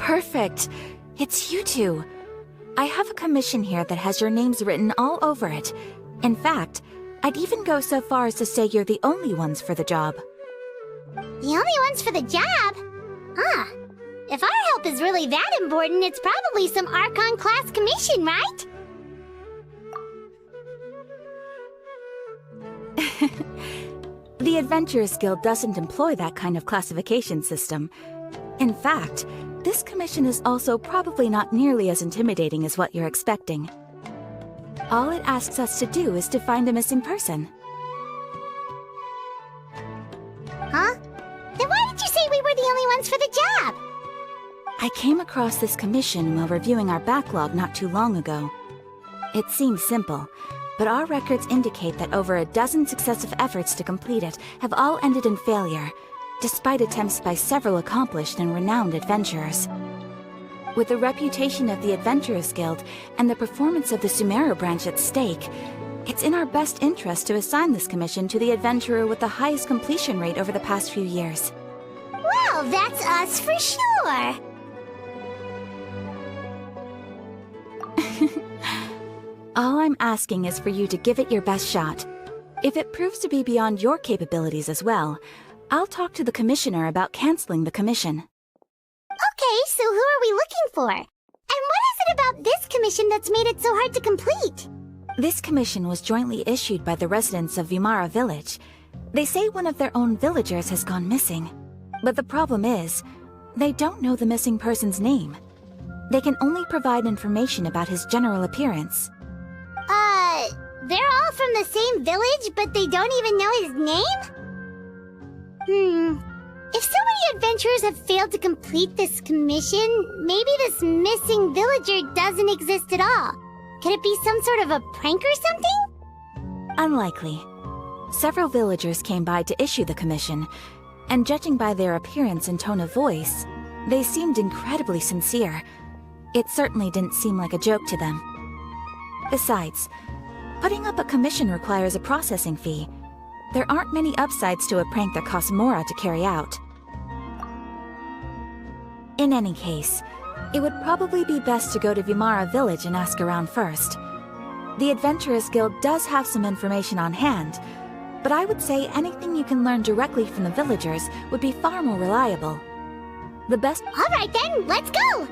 Perfect. It's you two. I have a commission here that has your names written all over it. In fact, I'd even go so far as to say you're the only ones for the job. The only ones for the job? Huh. If our help is really that important, it's probably some Archon class commission, right? The Adventurers Guild doesn't employ that kind of classification system. In fact, this commission is also probably not nearly as intimidating as what you're expecting. All it asks us to do is to find a missing person. Huh? Then why did you say we were the only ones for the job? I came across this commission while reviewing our backlog not too long ago. It seems simple, but our records indicate that over a dozen successive efforts to complete it have all ended in failure, despite attempts by several accomplished and renowned adventurers. With the reputation of the Adventurers Guild and the performance of the Sumeru branch at stake, it's in our best interest to assign this commission to the adventurer with the highest completion rate over the past few years. Well, that's us for sure! All I'm asking is for you to give it your best shot. If it proves to be beyond your capabilities as well, I'll talk to the commissioner about canceling the commission. Okay, so who are we looking for? And what is it about this commission that's made it so hard to complete? This commission was jointly issued by the residents of Vimara Village. They say one of their own villagers has gone missing. But the problem is, they don't know the missing person's name. They can only provide information about his general appearance. They're all from the same village, but they don't even know his name? If so many adventurers have failed to complete this commission, maybe this missing villager doesn't exist at all. Could it be some sort of a prank or something? Unlikely. Several villagers came by to issue the commission, and judging by their appearance and tone of voice, they seemed incredibly sincere. It certainly didn't seem like a joke to them. Besides, putting up a commission requires a processing fee. There aren't many upsides to a prank that costs Mora to carry out. In any case, it would probably be best to go to Vimara Village and ask around first. The Adventurers Guild does have some information on hand, but I would say anything you can learn directly from the villagers would be far more reliable. The best— Alright then, let's go!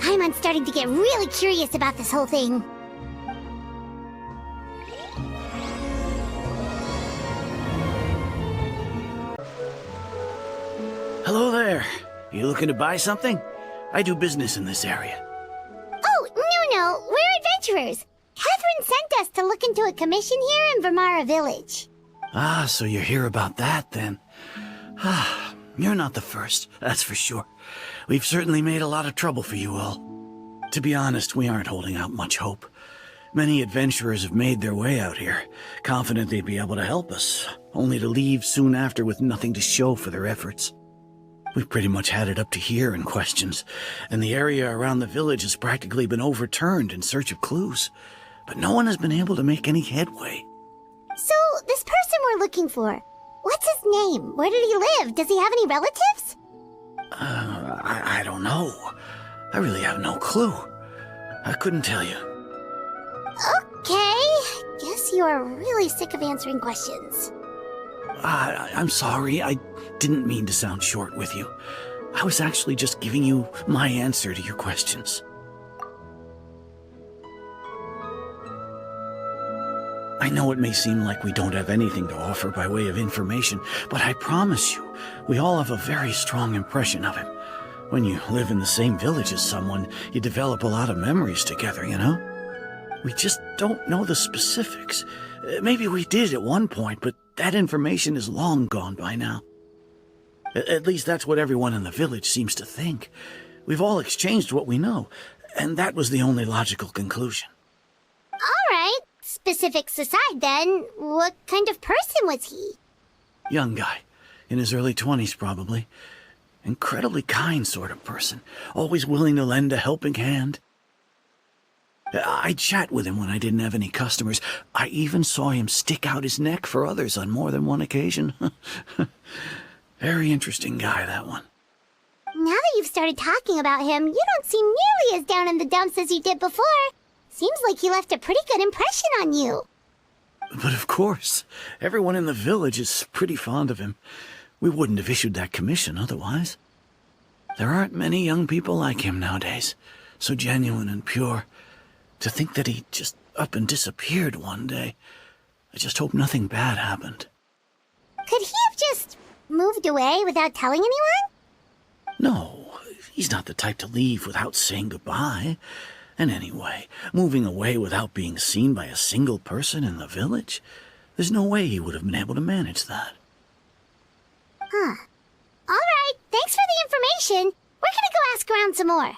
I'm starting to get really curious about this whole thing. Hello there. You looking to buy something? I do business in this area. Oh, no, we're adventurers. Catherine sent us to look into a commission here in Vimara Village. Ah, so you're here about that then. Ah, you're not the first, that's for sure. We've certainly made a lot of trouble for you all. To be honest, we aren't holding out much hope. Many adventurers have made their way out here, confident they'd be able to help us, only to leave soon after with nothing to show for their efforts. We've pretty much had it up to here in questions, and the area around the village has practically been overturned in search of clues, but no one has been able to make any headway. So, this person we're looking for, what's his name? Where did he live? Does he have any relatives? I don't know. I really have no clue. I couldn't tell you. Okay, guess you are really sick of answering questions. I'm sorry, I didn't mean to sound short with you. I was actually just giving you my answer to your questions. I know it may seem like we don't have anything to offer by way of information, but I promise you, we all have a very strong impression of him. When you live in the same village as someone, you develop a lot of memories together, you know? We just don't know the specifics. Maybe we did at one point, but that information is long gone by now. At least that's what everyone in the village seems to think. We've all exchanged what we know, and that was the only logical conclusion. Alright, specifics aside then, what kind of person was he? Young guy, in his early 20s probably. Incredibly kind sort of person, always willing to lend a helping hand. I'd chat with him when I didn't have any customers. I even saw him stick out his neck for others on more than one occasion. Very interesting guy, that one. Now that you've started talking about him, you don't seem nearly as down in the dumps as you did before. Seems like he left a pretty good impression on you. But of course, everyone in the village is pretty fond of him. We wouldn't have issued that commission otherwise. There aren't many young people like him nowadays, so genuine and pure. To think that he just up and disappeared one day. I just hope nothing bad happened. Could he have just moved away without telling anyone? No, he's not the type to leave without saying goodbye. And anyway, moving away without being seen by a single person in the village, there's no way he would have been able to manage that. Huh. All right, thanks for the information. We're gonna go ask around some more.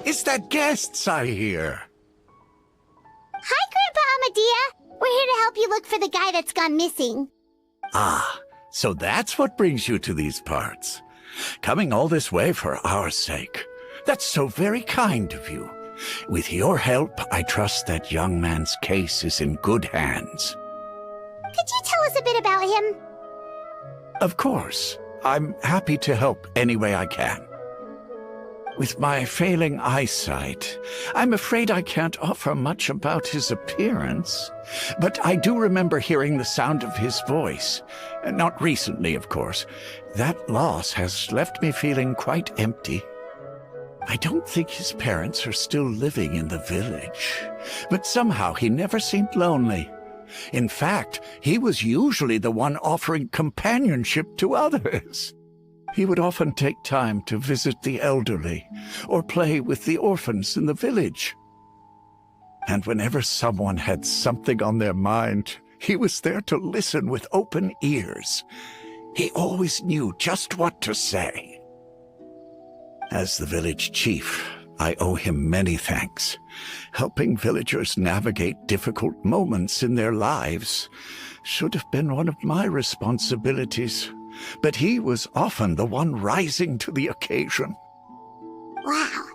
It's the guests I hear. Hi, Grandpa Amadea. We're here to help you look for the guy that's gone missing. Ah, so that's what brings you to these parts. Coming all this way for our sake. That's so very kind of you. With your help, I trust that young man's case is in good hands. Could you tell us a bit about him? Of course. I'm happy to help any way I can. With my failing eyesight, I'm afraid I can't offer much about his appearance. But I do remember hearing the sound of his voice. Not recently, of course. That loss has left me feeling quite empty. I don't think his parents are still living in the village. But somehow he never seemed lonely. In fact, he was usually the one offering companionship to others. He would often take time to visit the elderly or play with the orphans in the village. And whenever someone had something on their mind, he was there to listen with open ears. He always knew just what to say. As the village chief, I owe him many thanks. Helping villagers navigate difficult moments in their lives should have been one of my responsibilities. But he was often the one rising to the occasion. Wow.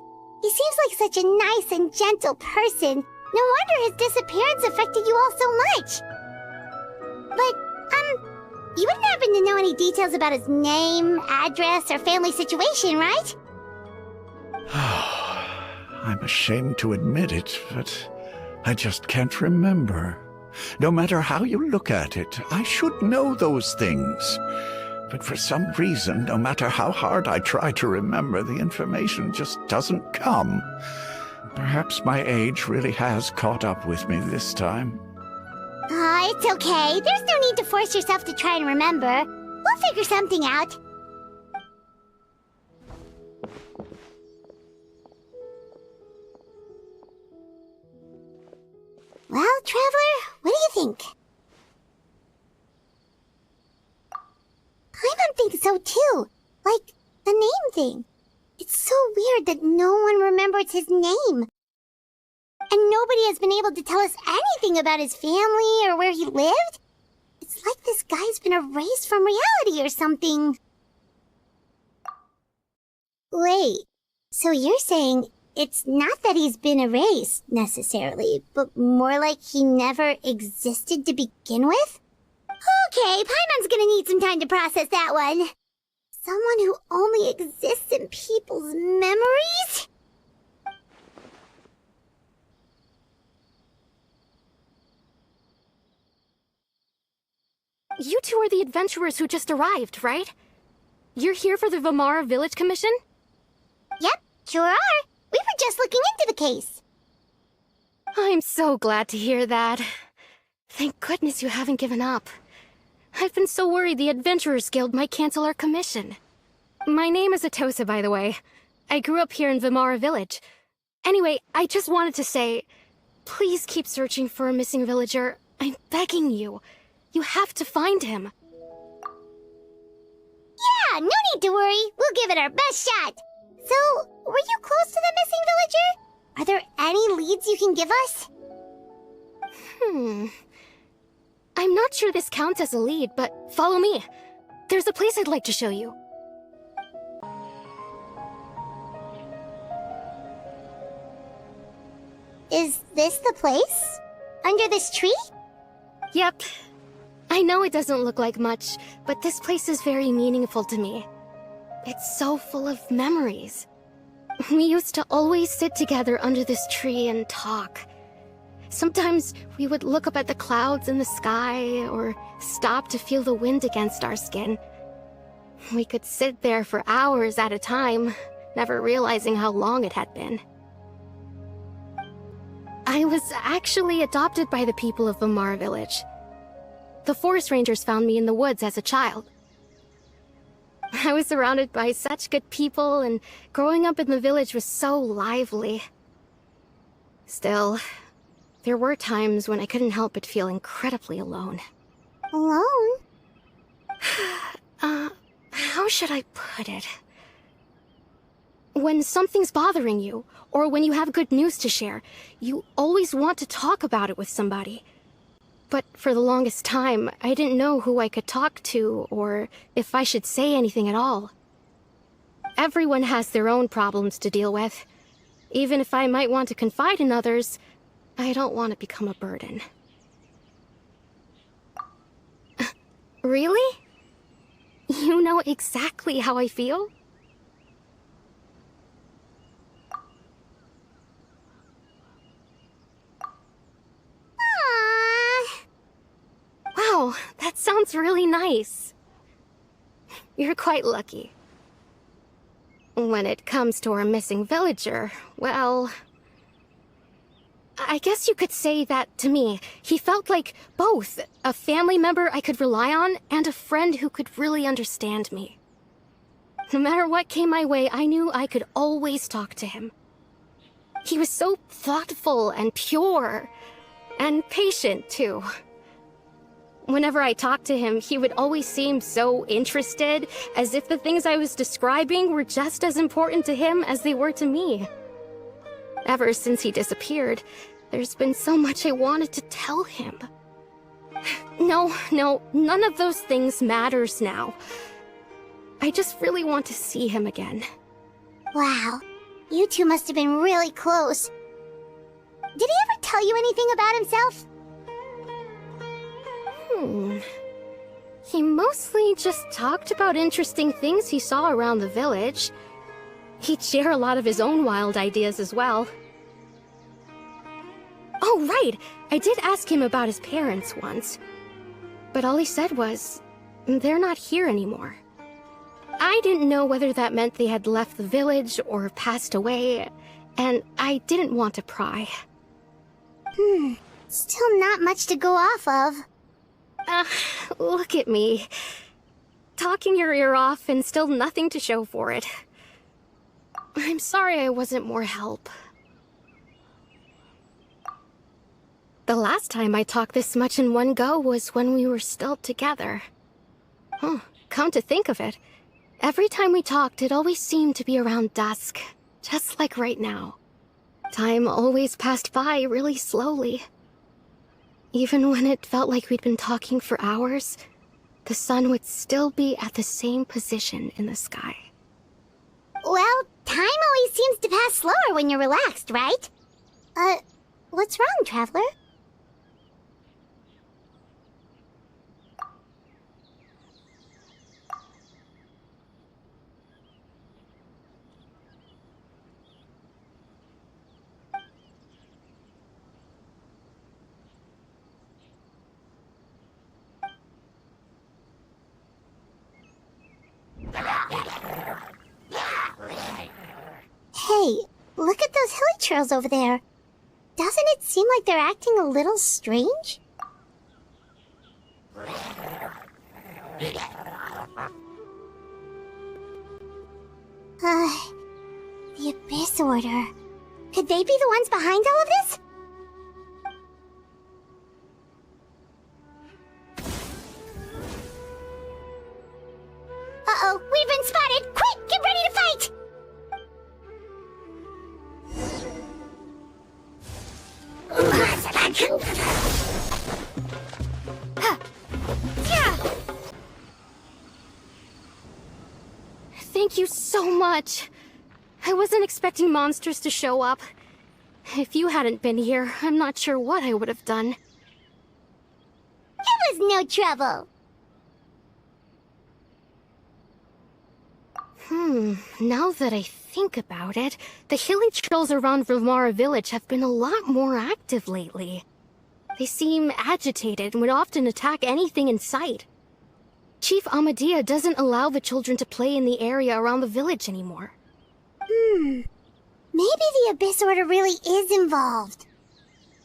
He seems like such a nice and gentle person. No wonder his disappearance affected you all so much. But, you wouldn't happen to know any details about his name, address, or family situation, right? I'm ashamed to admit it, but I just can't remember. No matter how you look at it, I should know those things. But for some reason, no matter how hard I try to remember, the information just doesn't come. Perhaps my age really has caught up with me this time. It's okay. There's no need to force yourself to try and remember. We'll figure something out. Well, Traveler, what do you think? Paimon thinks so too. Like, the name thing. It's so weird that no one remembers his name. And nobody has been able to tell us anything about his family or where he lived. It's like this guy's been erased from reality or something. Wait, so you're saying it's not that he's been erased, necessarily, but more like he never existed to begin with? Okay, Paimon's gonna need some time to process that one. Someone who only exists in people's memories? You two are the adventurers who just arrived, right? You're here for the Vamara Village Commission? Yep, sure are. We were just looking into the case. I'm so glad to hear that. Thank goodness you haven't given up. I've been so worried the Adventurers Guild might cancel our commission. My name is Atosa, by the way. I grew up here in Vamara Village. Anyway, I just wanted to say, please keep searching for a missing villager. I'm begging you. You have to find him. Yeah, no need to worry. We'll give it our best shot. So, were you close to the leads you can give us? I'm not sure this counts as a lead, but follow me. There's a place I'd like to show you. Is this the place? Under this tree? Yep. I know it doesn't look like much, but this place is very meaningful to me. It's so full of memories. We used to always sit together under this tree and talk. Sometimes we would look up at the clouds in the sky, or stop to feel the wind against our skin. We could sit there for hours at a time, never realizing how long it had been. I was actually adopted by the people of Vamar village. The forest rangers found me in the woods as a child. I was surrounded by such good people, and growing up in the village was so lively. Still, there were times when I couldn't help but feel incredibly alone. Alone? How should I put it? When something's bothering you, or when you have good news to share, you always want to talk about it with somebody. But for the longest time, I didn't know who I could talk to, or if I should say anything at all. Everyone has their own problems to deal with. Even if I might want to confide in others, I don't want to become a burden. Really? You know exactly how I feel? Wow, that sounds really nice. You're quite lucky. When it comes to our missing villager, well, I guess you could say that to me. He felt like both a family member I could rely on and a friend who could really understand me. No matter what came my way, I knew I could always talk to him. He was so thoughtful and pure, and patient too. Whenever I talked to him, he would always seem so interested, as if the things I was describing were just as important to him as they were to me. Ever since he disappeared, there's been so much I wanted to tell him. No, none of those things matters now. I just really want to see him again. Wow, you two must have been really close. Did he ever tell you anything about himself? He mostly just talked about interesting things he saw around the village. He'd share a lot of his own wild ideas as well. Oh, right! I did ask him about his parents once. But all he said was, they're not here anymore. I didn't know whether that meant they had left the village or passed away, and I didn't want to pry. Still not much to go off of. Look at me. Talking your ear off and still nothing to show for it. I'm sorry I wasn't more help. The last time I talked this much in one go was when we were still together. Come to think of it, every time we talked, it always seemed to be around dusk, just like right now. Time always passed by really slowly. Even when it felt like we'd been talking for hours, the sun would still be at the same position in the sky. Well, time always seems to pass slower when you're relaxed, right? What's wrong, Traveler? Hey, look at those hilly trails over there. Doesn't it seem like they're acting a little strange? The Abyss Order. Could they be the ones behind all of this? Uh-oh, we've been spotted! Quick, get ready to fight! Thank you so much. I wasn't expecting monsters to show up. If you hadn't been here, I'm not sure what I would have done. It was no trouble. Now that I think about it, the hilly trails around Vimara village have been a lot more active lately. They seem agitated and would often attack anything in sight. Chief Amadea doesn't allow the children to play in the area around the village anymore. Maybe the Abyss Order really is involved.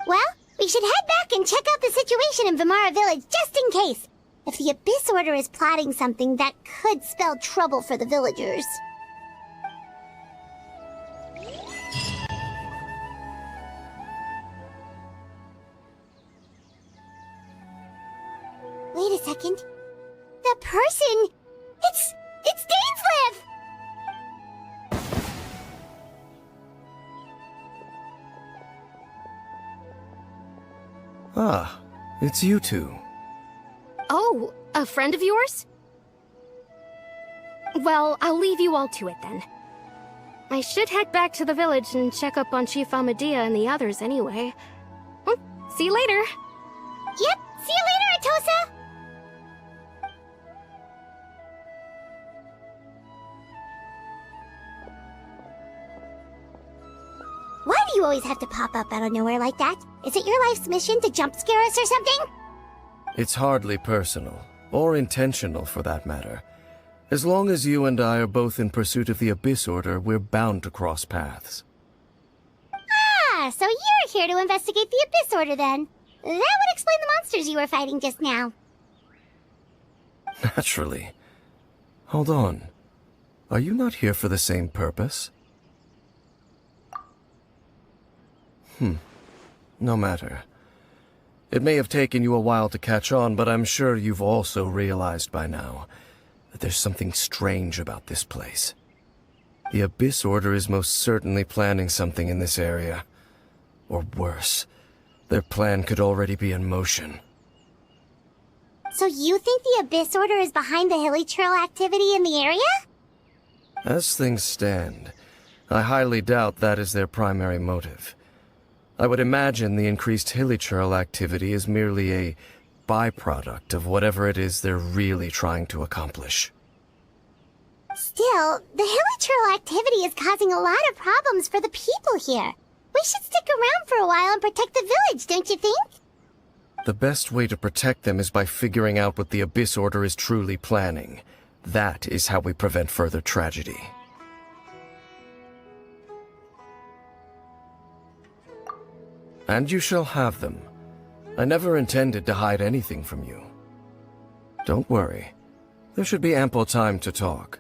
Well, we should head back and check out the situation in Vimara village just in case. If the Abyss Order is plotting something that could spell trouble for the villagers. Wait a second. The person... It's Dainsleif! Ah, it's you two. Oh, a friend of yours? Well, I'll leave you all to it then. I should head back to the village and check up on Chief Amadea and the others anyway. See you later. Yep, see you later, Atosa! Why do you always have to pop up out of nowhere like that? Is it your life's mission to jump scare us or something? It's hardly personal, or intentional for that matter. As long as you and I are both in pursuit of the Abyss Order, we're bound to cross paths. Ah, so you're here to investigate the Abyss Order then. That would explain the monsters you were fighting just now. Naturally. Hold on. Are you not here for the same purpose? No matter. It may have taken you a while to catch on, but I'm sure you've also realized by now that there's something strange about this place. The Abyss Order is most certainly planning something in this area. Or worse, their plan could already be in motion. So you think the Abyss Order is behind the hilly trail activity in the area? As things stand, I highly doubt that is their primary motive. I would imagine the increased hilly trail activity is merely a byproduct of whatever it is they're really trying to accomplish. Still, the hilly trail activity is causing a lot of problems for the people here. We should stick around for a while and protect the village, don't you think? The best way to protect them is by figuring out what the Abyss Order is truly planning. That is how we prevent further tragedy. And you shall have them. I never intended to hide anything from you. Don't worry. There should be ample time to talk.